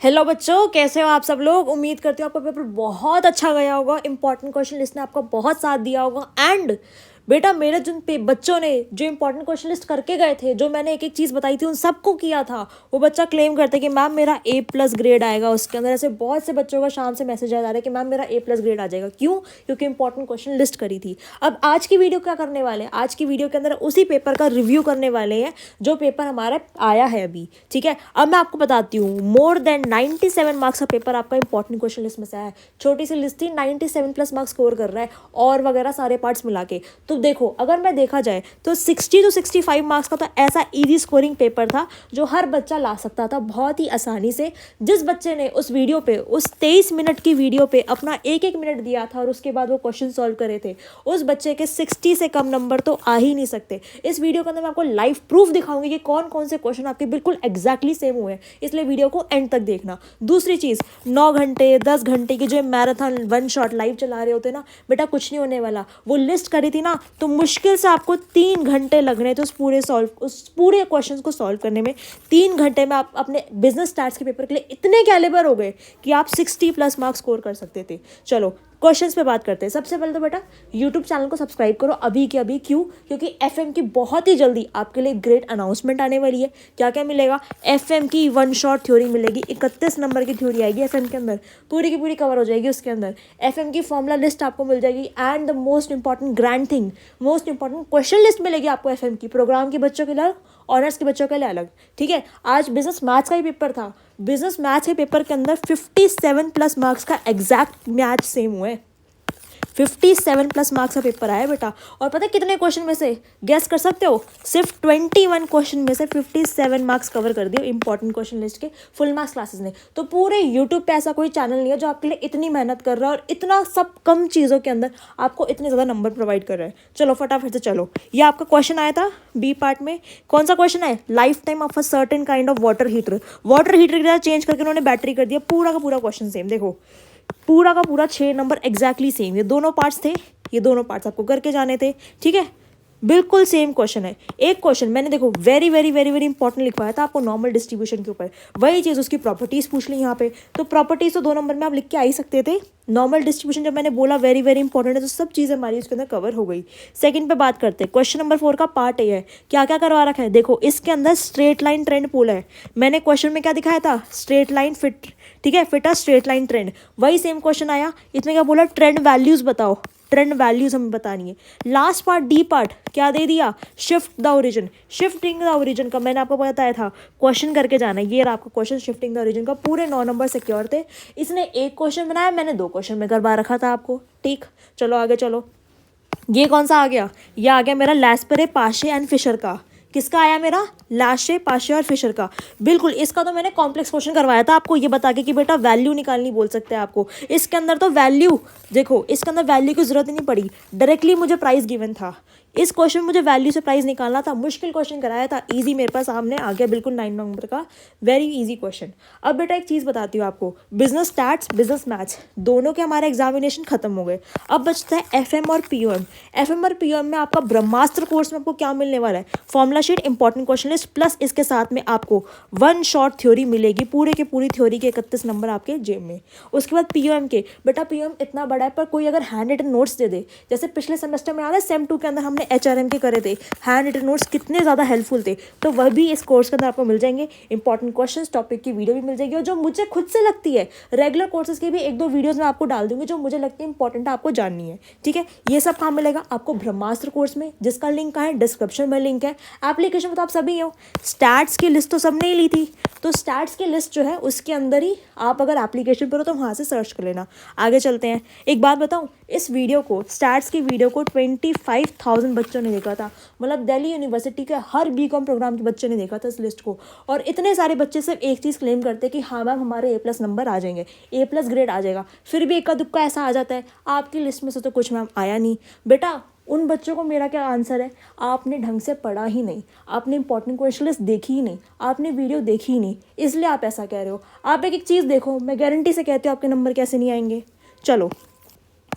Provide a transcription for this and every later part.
Hello बच्चों, कैसे हो आप सब लोग। उम्मीद करती हूँ आपका पेपर बहुत अच्छा गया होगा। इंपॉर्टेंट क्वेश्चन लिस्ट ने आपका बहुत साथ दिया होगा। एंड बेटा, मेरे जिन बच्चों ने जो इंपॉर्टेंट क्वेश्चन लिस्ट करके गए थे, जो मैंने एक एक चीज़ बताई थी, उन सबको किया था, वो बच्चा क्लेम करते कि मैम मेरा A+ ग्रेड आएगा उसके अंदर। ऐसे बहुत से बच्चों का शाम से मैसेज आ रहा है कि मैम मेरा A+ ग्रेड आ जाएगा। क्यों? क्योंकि इंपॉर्टेंट क्वेश्चन लिस्ट करी थी। अब आज की वीडियो क्या करने वाले हैं, आज की वीडियो के अंदर उसी पेपर का रिव्यू करने वाले हैं जो पेपर हमारा आया है अभी। ठीक है, अब मैं आपको बताती हूँ, मोर देन 97 मार्क्स का पेपर आपका इंपॉर्टेंट क्वेश्चन लिस्ट में से आया है। छोटी सी लिस्ट थी, 97+ मार्क्स स्कोर कर रहा है और वगैरह सारे पार्ट्स मिला के। तो देखो, अगर मैं देखा जाए तो 60 to 65 मार्क्स का तो ऐसा इजी स्कोरिंग पेपर था जो हर बच्चा ला सकता था बहुत ही आसानी से। जिस बच्चे ने उस वीडियो पे, उस 23 मिनट की वीडियो पे अपना एक एक मिनट दिया था और उसके बाद वो क्वेश्चन सॉल्व करे थे, उस बच्चे के 60 से कम नंबर तो आ ही नहीं सकते। इस वीडियो के अंदर मैं आपको लाइव प्रूफ दिखाऊंगी कि कौन कौन से क्वेश्चन आपके बिल्कुल एग्जैक्टली सेम हुए हैं, इसलिए वीडियो को एंड तक देखना। दूसरी चीज़, 9 घंटे 10 घंटे की जो मैराथन वन शॉट लाइव चला रहे होते ना बेटा, कुछ नहीं होने वाला। वो लिस्ट करी थी ना, तो मुश्किल से आपको 3 घंटे लग रहे थे उस पूरे क्वेश्चन को सॉल्व करने में। 3 घंटे में आप अपने बिजनेस स्टार्ट्स के पेपर के लिए इतने कैलिबर हो गए कि आप 60+ मार्क्स स्कोर कर सकते थे। चलो क्वेश्चंस पे बात करते हैं। सबसे पहले तो बेटा यूट्यूब चैनल को सब्सक्राइब करो अभी के अभी। क्यों? क्योंकि एफएम की बहुत ही जल्दी आपके लिए ग्रेट अनाउंसमेंट आने वाली है। क्या क्या मिलेगा? एफएम की वन शॉट थ्योरी मिलेगी, 31 नंबर की थ्योरी आएगी एफएम के अंदर, पूरी की पूरी कवर हो जाएगी उसके अंदर। एफएम की फॉर्मूला लिस्ट आपको मिल जाएगी and the most important grand thing, most important question list मिलेगी आपको एफएम की, प्रोग्राम के बच्चों के लिए, ऑनर्स के बच्चों के लिए अलग। ठीक है, आज बिजनेस मैथ्स का ही पेपर था। बिजनेस मैथ्स के पेपर के अंदर 57+ मार्क्स का एग्जैक्ट मैच सेम हुआ है। 57+ मार्क्स का पेपर आया बेटा। और पता है कितने क्वेश्चन में से गेस कर सकते हो? सिर्फ 21 क्वेश्चन में से 57 मार्क्स कवर कर दिए इंपॉर्टेंट क्वेश्चन लिस्ट के फुल मार्क्स क्लासेस ने। तो पूरे यूट्यूब पे ऐसा कोई चैनल नहीं है जो आपके लिए इतनी मेहनत कर रहा है और इतना सब कम चीज़ों के अंदर आपको इतने ज़्यादा नंबर प्रोवाइड कर रहा है। चलो फटाफट से चलो, ये आपका क्वेश्चन आया था बी पार्ट में। कौन सा क्वेश्चन है? Life time of a certain kind of water heater. Water heater की जगह चेंज करके उन्होंने बैटरी कर दिया। पूरा का पूरा क्वेश्चन सेम। देखो पूरा का पूरा 6 नंबर एग्जैक्टली सेम। ये दोनों पार्ट्स थे, ये दोनों पार्ट्स आपको करके जाने थे। ठीक है, बिल्कुल सेम क्वेश्चन है। एक क्वेश्चन मैंने देखो very very very very important लिखवाया था आपको नॉर्मल डिस्ट्रीब्यूशन के ऊपर। वही चीज़ उसकी प्रॉपर्टीज पूछ ली यहाँ पे, तो प्रॉपर्टीज तो 2 नंबर में आप लिख के आ ही सकते थे। नॉर्मल डिस्ट्रीब्यूशन जब मैंने बोला वेरी वेरी इंपॉर्टेंट है, तो सब चीज़ें हमारी उसके अंदर कवर हो गई। सेकंड पे बात करते हैं। क्वेश्चन नंबर 4 का पार्ट ए है। क्या क्या करवा रखा है? देखो इसके अंदर स्ट्रेट लाइन ट्रेंड पूल है। मैंने क्वेश्चन में क्या दिखाया था? Straight line fit. ठीक है, fit a straight line trend. वही सेम क्वेश्चन आया। इसमें क्या बोला? ट्रेंड वैल्यूज बताओ। ट्रेंड वैल्यूज हमें बतानी है। लास्ट पार्ट डी पार्ट क्या दे दिया? Shift the origin. Shifting the origin का मैंने आपको बताया था क्वेश्चन करके जाना है। ये रहा आपका क्वेश्चन शिफ्टिंग द ओरिजिन का। पूरे 9 नंबर सिक्योर थे। इसने एक क्वेश्चन बनाया, मैंने 2 क्वेश्चन में करवा रखा था आपको। ठीक, चलो आगे चलो। ये कौन सा आ गया? ये आ गया मेरा लैस्परे, पाशे एंड फिशर का। किसका आया मेरा? लाशे, पाशे और फिशर का। बिल्कुल, इसका तो मैंने कॉम्प्लेक्स क्वेश्चन करवाया था आपको ये बता के कि बेटा वैल्यू निकालनी बोल सकते हैं आपको। इसके अंदर तो वैल्यू, देखो इसके अंदर वैल्यू की जरूरत ही नहीं पड़ी, डायरेक्टली मुझे प्राइस गिवन था। इस क्वेश्चन में मुझे वैल्यू से प्राइस निकालना था। मुश्किल क्वेश्चन कराया था, इजी मेरे पास सामने आ गया बिल्कुल 9 नंबर का, वेरी इजी क्वेश्चन। अब बेटा एक चीज़ बताती हूँ आपको, बिजनेस स्टैट्स बिजनेस मैथ्स दोनों के हमारे एग्जामिनेशन खत्म हो गए। अब बचता है एफएम और पीओएम। एफएम और पीओएम में आपका ब्रह्मास्त्र कोर्स में आपको क्या मिलने वाला है? Formula sheet, important question list, plus इसके साथ में आपको वन शॉर्ट थ्योरी मिलेगी। पूरे के पूरी थ्योरी के 31 नंबर आपके जेब में। उसके बाद पीओएम के, बेटा पीओएम इतना बड़ा है, पर कोई अगर हैंड रिटन नोट्स दे दे, जैसे पिछले सेमेस्टर में आ रहा है सेम 2 के अंदर हमने एचआरएम के करे थे, हैंड रिटन नोट्स कितने ज़्यादा हेल्पफुल थे, तो वह भी इस कोर्स के अंदर आपको मिल जाएंगे। इंपॉर्टेंट क्वेश्चंस टॉपिक की वीडियो भी मिल जाएगी, और जो मुझे खुद से लगती है रेगुलर कोर्सेज की भी 1-2 वीडियोस मैं आपको डाल दूंगी जो मुझे लगती है इंपॉर्टेंट है आपको जाननी है। ठीक है, ये सब कहाँ मिलेगा आपको? ब्रह्मास्त्र कोर्स में, जिसका लिंक कहाँ है? डिस्क्रिप्शन में लिंक है। एप्लीकेशन में तो आप सभी हो। स्टैट्स की लिस्ट तो सबने ही ली थी, तो स्टैट्स की लिस्ट जो है उसके अंदर ही आप अगर एप्लीकेशन पर हो तो वहाँ से सर्च कर लेना। आगे चलते हैं। एक बात बताऊँ, इस वीडियो को, स्टैट्स की वीडियो को 25,000 बच्चों ने देखा था। मतलब दिल्ली यूनिवर्सिटी के हर बीकॉम प्रोग्राम के बच्चे ने देखा था इस लिस्ट को। और इतने सारे बच्चे सिर्फ एक चीज़ क्लेम करते हैं कि हाँ मैम हमारे A+ नंबर आ जाएंगे, A+ ग्रेड आ जाएगा। फिर भी इक्का दुक्का ऐसा आ जाता है। आपकी लिस्ट में से तो कुछ मैम आया नहीं। बेटा उन बच्चों को मेरा क्या आंसर है? आपने ढंग से पढ़ा ही नहीं, आपने इंपॉर्टेंट क्वेश्चन लिस्ट देखी ही नहीं, आपने वीडियो देखी ही नहीं, इसलिए आप ऐसा कह रहे हो। आप एक एक चीज़ देखो, मैं गारंटी से कहती हूँ आपके नंबर कैसे नहीं आएंगे। चलो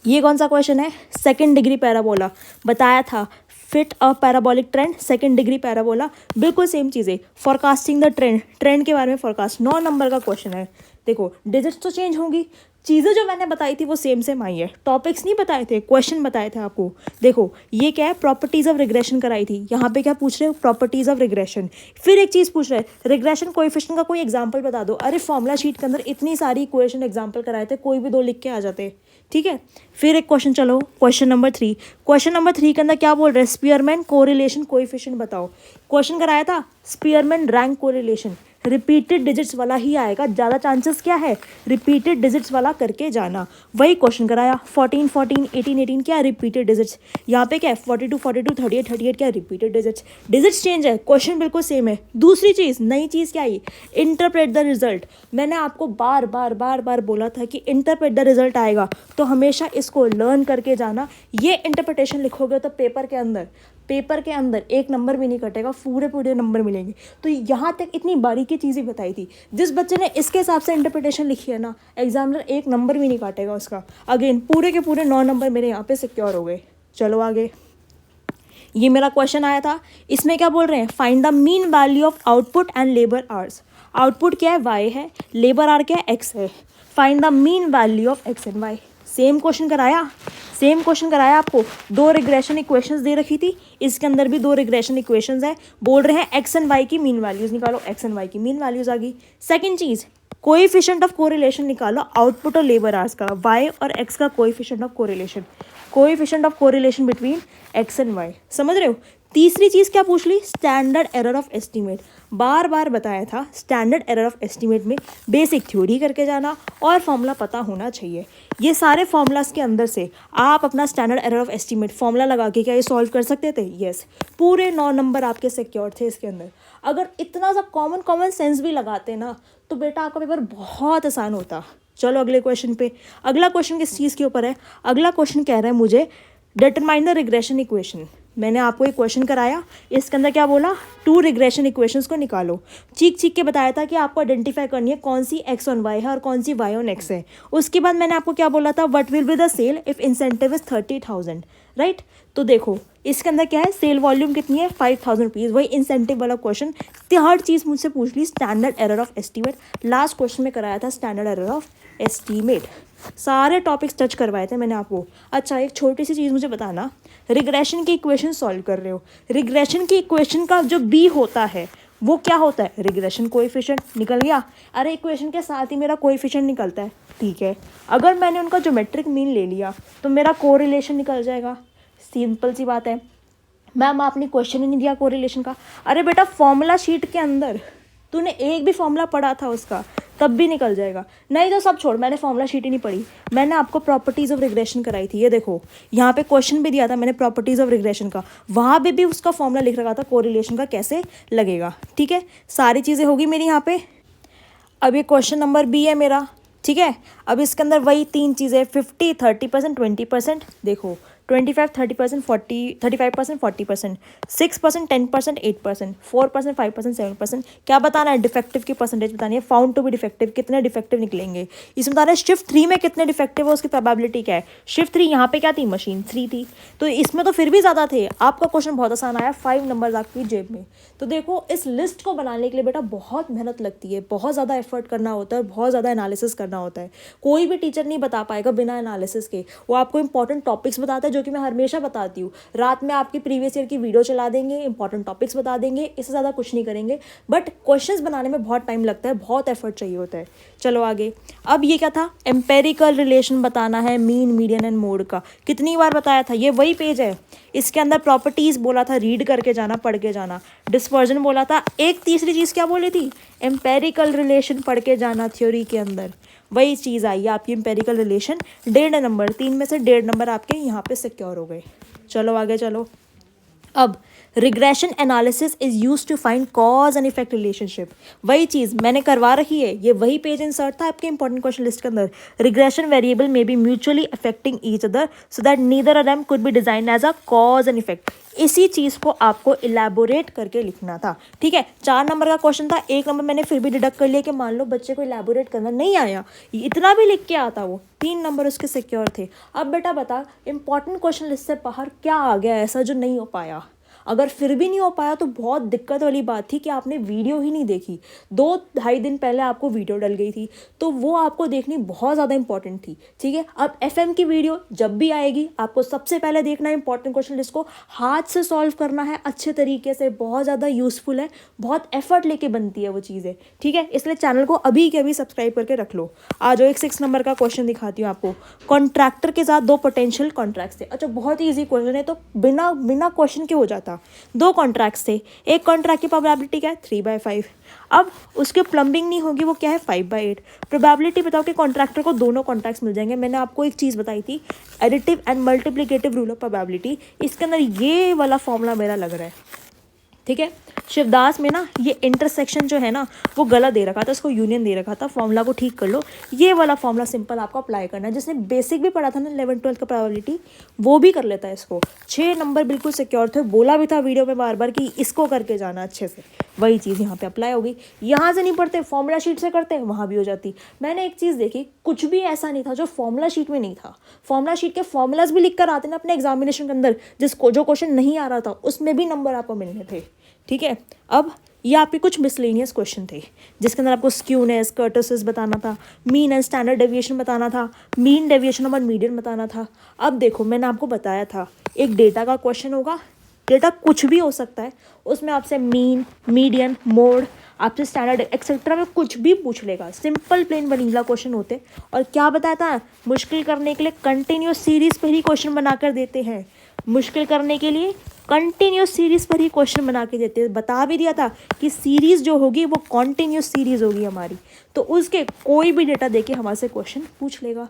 ये कौन सा क्वेश्चन है? सेकंड डिग्री पैराबोला बताया था, fit a parabolic trend, second degree parabola, बिल्कुल सेम चीज़ें। फॉरकास्टिंग द ट्रेंड, ट्रेंड के बारे में फॉरकास्ट, 9 नंबर का क्वेश्चन है। देखो डिजिट्स तो चेंज होंगी, चीज़ें जो मैंने बताई थी वो सेम सेम आई है, टॉपिक्स नहीं बताए थे, क्वेश्चन बताए थे आपको। देखो ये क्या है, प्रॉपर्टीज ऑफ रिग्रेशन कराई थी, यहाँ पे क्या पूछ रहे हो, प्रॉपर्टीज ऑफ रिग्रेशन। फिर एक चीज़ पूछ रहे हैं, रिग्रेशन कोएफिशिएंट का कोई एग्जांपल बता दो। अरे फॉर्मूला शीट के अंदर इतनी सारी इक्वेशन एग्जांपल कराए थे, कोई भी 2 लिख के आ जाते, ठीक है। फिर एक क्वेश्चन, चलो क्वेश्चन नंबर 3। क्वेश्चन नंबर 3 के अंदर क्या बोल रहे हैं, स्पीयरमैन कोरिलेशन कोएफिशिएंट बताओ। क्वेश्चन कराया था Spearman rank correlation, repeated digits वाला ही आएगा, ज़्यादा चांसेस क्या है, रिपीटेड डिजिट्स वाला करके जाना। वही क्वेश्चन कराया 14 14 18 18 क्या रिपीटेड डिजिट्स, यहाँ पे क्या है 42 42 38 38 क्या रिपीटेड डिजिट्स। डिजिट्स चेंज है, क्वेश्चन बिल्कुल सेम है। दूसरी चीज़, नई चीज़ क्या आई, इंटरप्रेट द रिजल्ट। मैंने आपको बार बार बार बार बोला था कि इंटरप्रेट द रिजल्ट आएगा, तो हमेशा इसको लर्न करके जाना। ये इंटरप्रिटेशन लिखोगे तो पेपर के अंदर 1 नंबर भी नहीं कटेगा, पूरे पूरे नंबर मिलेंगे। तो यहाँ तक इतनी बारीकी चीज़ें बताई थी, जिस बच्चे ने इसके हिसाब से इंटरप्रिटेशन लिखी है ना, एग्जामिनर 1 नंबर भी नहीं काटेगा उसका। अगेन पूरे के पूरे 9 नंबर मेरे यहाँ पे सिक्योर हो गए। चलो आगे, ये मेरा क्वेश्चन आया था, इसमें क्या बोल रहे हैं, find the mean value of output and labour hours. Output क्या है, वाई है, लेबर आर क्या है, एक्स है। Find the mean value of x and y. Same question कराया आपको। 2 रिग्रेशन इक्वेशंस दे रखी थी, इसके अंदर भी 2 रिग्रेशन इक्वेशंस है। बोल रहे हैं एक्स एंड वाई की मीन वैल्यूज निकालो, एक्स एंड वाई की मीन वैल्यूज आ गई। सेकंड चीज़, कोएफिशिएंट ऑफ कोरिलेशन निकालो आउटपुट और लेबर आवर्स का, वाई और एक्स का coefficient of correlation between x and y, समझ रहे हो। तीसरी चीज़ क्या पूछ ली, स्टैंडर्ड एरर ऑफ एस्टीमेट। बार बार बताया था, स्टैंडर्ड एरर ऑफ एस्टीमेट में बेसिक थ्योरी करके जाना और फॉर्मूला पता होना चाहिए। ये सारे फॉर्मूलाज के अंदर से आप अपना standard error of estimate formula लगा के क्या ये सॉल्व कर सकते थे, यस। पूरे 9 नंबर आपके सिक्योर थे इसके अंदर। अगर इतना सा कॉमन सेंस भी लगाते ना, तो बेटा आपका पेपर बहुत आसान होता। चलो अगले क्वेश्चन पे। अगला क्वेश्चन किस चीज़ के ऊपर है, अगला क्वेश्चन कह रहा है मुझे डिटरमाइन द रिग्रेशन इक्वेशन। मैंने आपको एक क्वेश्चन कराया, इसके अंदर क्या बोला, 2 रिग्रेशन इक्वेशंस को निकालो। चीख के बताया था कि आपको आइडेंटिफाई करनी है कौन सी एक्स ऑन वाई है और कौन सी वाई ऑन एक्स है। उसके बाद मैंने आपको क्या बोला था, what will be the sale if incentive is 30,000, right. तो देखो इसके अंदर क्या है, सेल वॉल्यूम कितनी है 5,000 रुपीज़, वही इंसेंटिव वाला क्वेश्चन। हर चीज़ मुझसे पूछ ली, standard error of estimate. Last question में कराया था स्टैंडर्ड एरर ऑफ एस्टीमेट। सारे टॉपिक्स टच करवाए थे मैंने आपको। अच्छा एक छोटी सी चीज़ मुझे बताना, रिग्रेशन की इक्वेशन सॉल्व कर रहे हो, रिग्रेशन की इक्वेशन का जो बी होता है वो क्या होता है, रिग्रेशन कोएफिशिएंट। निकल गया, अरे इक्वेशन के साथ ही मेरा कोएफिशिएंट निकलता है, ठीक है। अगर मैंने उनका ज्योमेट्रिक मीन ले लिया तो मेरा कोरिलेशन निकल जाएगा, सिंपल सी बात है। मैम आपने क्वेश्चन ही नहीं दिया कोरिलेशन का। अरे बेटा फॉर्मूला शीट के अंदर तूने एक भी फॉर्मूला पढ़ा था उसका, तब भी निकल जाएगा। नहीं तो सब छोड़, मैंने फॉर्मूला शीट ही नहीं पढ़ी, मैंने आपको प्रॉपर्टीज़ ऑफ रिग्रेशन कराई थी। ये देखो यहाँ पे क्वेश्चन भी दिया था मैंने प्रॉपर्टीज़ ऑफ रिग्रेशन का, वहाँ पे भी उसका फॉर्मूला लिख रखा था कोरिलेशन का कैसे लगेगा, ठीक है। सारी चीज़ें होगी मेरी यहाँ पे। अब ये क्वेश्चन नंबर बी है मेरा, ठीक है। अब इसके अंदर वही 3 चीज़ें, 50 30% 20%, देखो 25 30% 40 35% 40%, 6% 10% 8%, 4% 5% 7%। क्या बताना है, डिफेक्टिव की परसेंटेज बतानी है, फाउंड टू बी डिफेक्टिव कितने डिफेक्टिव निकलेंगे। इसमें बताना है शिफ्ट 3 में कितने डिफेक्टिव है, उसकी प्रोबेबिलिटी क्या है। शिफ्ट 3 यहाँ पे क्या थी, मशीन 3 थी, तो इसमें तो फिर भी ज़्यादा थे। आपका क्वेश्चन बहुत आसान आया, 5 नंबर आपकी जेब में। तो देखो इस लिस्ट को बनाने के लिए बेटा बहुत मेहनत लगती है, बहुत ज़्यादा एफर्ट करना होता है, बहुत ज़्यादा एनालिसिस करना होता है। कोई भी टीचर नहीं बता पाएगा बिना एनालिसिस के। वो आपको इंपॉर्टेंट टॉपिक्स बताता है, जो कि मैं हमेशा बताती हूँ। रात में आपकी प्रीवियस ईयर की वीडियो चला देंगे, इंपॉर्टेंट टॉपिक्स बता देंगे, इससे ज़्यादा कुछ नहीं करेंगे। बट क्वेश्चंस बनाने में बहुत टाइम लगता है, बहुत एफर्ट चाहिए होता है। चलो आगे। अब ये क्या था, एम्पेरिकल रिलेशन बताना है मीन मीडियन एंड मोड का। कितनी बार बताया था, ये वही पेज है। इसके अंदर प्रॉपर्टीज़ बोला था, रीड करके जाना, पढ़ के जाना। डिस्पर्जन बोला था। एक तीसरी चीज़ क्या बोली थी, एम्पेरिकल रिलेशन पढ़ के जाना थ्योरी के अंदर। वही चीज़ आई है आपकी एम्पेरिकल रिलेशन। 1.5 नंबर, 3 में से 1.5 नंबर आपके यहाँ पे सिक्योर हो गए। चलो आगे चलो। अब regression analysis is use to find cause and effect relationship. वही चीज़ मैंने करवा रखी है, ये वही पेज इंसर्ट था आपके इंपॉर्टेंट क्वेश्चन लिस्ट के अंदर। Regression variable may be mutually affecting each other so that neither of them could be design as a cause and effect. इसी चीज़ को आपको इलेबोरेट करके लिखना था, ठीक है। 4 नंबर का क्वेश्चन था, 1 नंबर मैंने फिर भी डिडक्ट कर लिया कि मान लो बच्चे को इलेबोरेट करना नहीं आया, इतना भी लिख के आता वो, 3 नंबर उसके सिक्योर थे। अब बेटा बता, इंपॉर्टेंट क्वेश्चन लिस्ट से बाहर क्या आ गया ऐसा जो नहीं हो पाया? अगर फिर भी नहीं हो पाया तो बहुत दिक्कत वाली बात थी कि आपने वीडियो ही नहीं देखी। 2-2.5 दिन पहले आपको वीडियो डल गई थी, तो वो आपको देखनी बहुत ज़्यादा इंपॉर्टेंट थी, ठीक है। अब एफएम की वीडियो जब भी आएगी आपको सबसे पहले देखना है इंपॉर्टेंट क्वेश्चन लिस्ट को, हाथ से सॉल्व करना है अच्छे तरीके से, बहुत ज़्यादा यूजफुल है, बहुत एफर्ट लेके बनती है वो चीज़ें, ठीक है। इसलिए चैनल को अभी के अभी सब्सक्राइब करके रख लो। आ जाओ, एक 6 नंबर का क्वेश्चन दिखाती हूँ आपको। कॉन्ट्रैक्टर के साथ 2 पोटेंशियल कॉन्ट्रैक्ट्स थे। अच्छा, बहुत ईजी क्वेश्चन है, तो बिना क्वेश्चन के हो जाता। 2 कॉन्ट्रैक्ट्स थे, एक कॉन्ट्रैक्ट की प्रोबेबिलिटी क्या है 3/5। अब उसकी प्लम्बिंग नहीं होगी, वो क्या है 5/8। प्रोबेबिलिटी बताओ कि कॉन्ट्रैक्टर को दोनों कॉन्ट्रैक्ट्स मिल जाएंगे। मैंने आपको एक चीज़ बताई थी, additive and multiplicative rule of probability, इसके अंदर ये वाला फॉर्मूला मेरा लग रहा है, ठीक है। शिवदास में ना ये इंटरसेक्शन जो है ना वो गलत दे रखा था, इसको यूनियन दे रखा था, फॉर्मूला को ठीक कर लो। ये वाला फॉर्मूला सिंपल आपको अप्लाई करना है, जिसने बेसिक भी पढ़ा था ना 11th-12th का प्रोबेबिलिटी, वो भी कर लेता है इसको। 6 नंबर बिल्कुल सिक्योर थे, बोला भी था वीडियो में बार बार कि इसको करके जाना अच्छे से। वही चीज़ यहाँ पे अप्लाई होगी। यहाँ से नहीं पढ़ते, फॉर्मूला शीट से करते, वहाँ भी हो जाती। मैंने एक चीज़ देखी, कुछ भी ऐसा नहीं था जो फॉर्मूला शीट में नहीं था। फॉर्मूला शीट के फॉर्मूलाज भी लिख कर आते ना अपने एग्जामिनेशन के अंदर, जिसको जो क्वेश्चन नहीं आ रहा था उसमें भी नंबर आपको मिलने थे, ठीक है। अब ये आपके कुछ मिसलेनियस क्वेश्चन थे, जिसके अंदर आपको स्क्यूनेस, कर्टोसिस बताना था, मीन एंड स्टैंडर्ड डेविएशन बताना था, मीन डेविएशन और मीडियन बताना था। अब देखो, मैंने आपको बताया था एक डेटा का क्वेश्चन होगा, डेटा कुछ भी हो सकता है, उसमें आपसे मीन, मीडियन, मोड, आपसे स्टैंडर्ड एक्सेट्रा में कुछ भी पूछ लेगा। सिंपल प्लेन वनीला क्वेश्चन होते। और क्या बताया था, मुश्किल करने के लिए कंटिन्यूस सीरीज पर ही क्वेश्चन बनाकर देते हैं। मुश्किल करने के लिए कंटिन्यूस सीरीज पर ही क्वेश्चन बना के देते हैं। बता भी दिया था कि सीरीज जो होगी वो कॉन्टिन्यूस सीरीज होगी हमारी, तो उसके कोई भी डेटा देके हमारे से क्वेश्चन पूछ लेगा।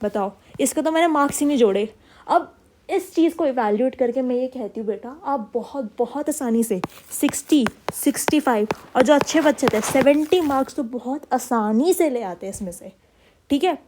बताओ, इसका तो मैंने मार्क्स ही नहीं जोड़े। अब इस चीज़ को इवैल्यूएट करके मैं ये कहती हूँ बेटा, आप बहुत बहुत आसानी से 60, 65 और जो अच्छे बच्चे थे 70 मार्क्स तो बहुत आसानी से ले आते हैं इसमें से, ठीक है।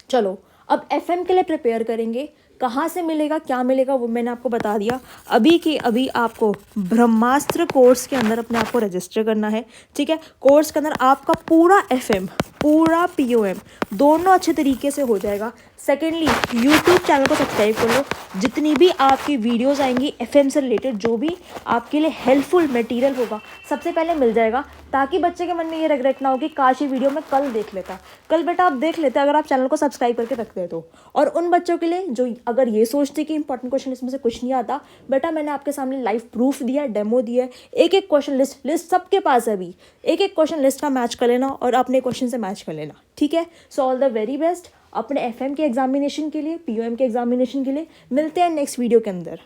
चलो, अब एफएम के लिए प्रिपेयर करेंगे। कहाँ से मिलेगा, क्या मिलेगा, वो मैंने आपको बता दिया। अभी के अभी आपको ब्रह्मास्त्र कोर्स के अंदर अपने आप को रजिस्टर करना है, ठीक है। कोर्स के अंदर आपका पूरा एफएम, पूरा पीओएम दोनों अच्छे तरीके से हो जाएगा। सेकेंडली, यूट्यूब चैनल को सब्सक्राइब कर लो। जितनी भी आपकी वीडियोस आएंगी एफएम से रिलेटेड, जो भी आपके लिए हेल्पफुल मटेरियल होगा सबसे पहले मिल जाएगा, ताकि बच्चे के मन में ये रिग्रेट ना हो कि काश ये वीडियो मैं कल देख लेता। कल बेटा आप देख लेते अगर आप चैनल को सब्सक्राइब करके रखते हैं तो। और उन बच्चों के लिए जो अगर ये सोचते कि इंपॉर्टेंट क्वेश्चन इसमें से कुछ नहीं आता, बेटा मैंने आपके सामने लाइव प्रूफ दिया, डेमो दिया है। एक एक क्वेश्चन लिस्ट सबके पास है अभी, एक एक क्वेश्चन लिस्ट का मैच कर लेना और अपने क्वेश्चन से मैच कर लेना, ठीक है। So all the very best अपने एफएम के एग्जामिनेशन के लिए, पीओएम के एग्जामिनेशन के लिए। मिलते हैं नेक्स्ट वीडियो के अंदर।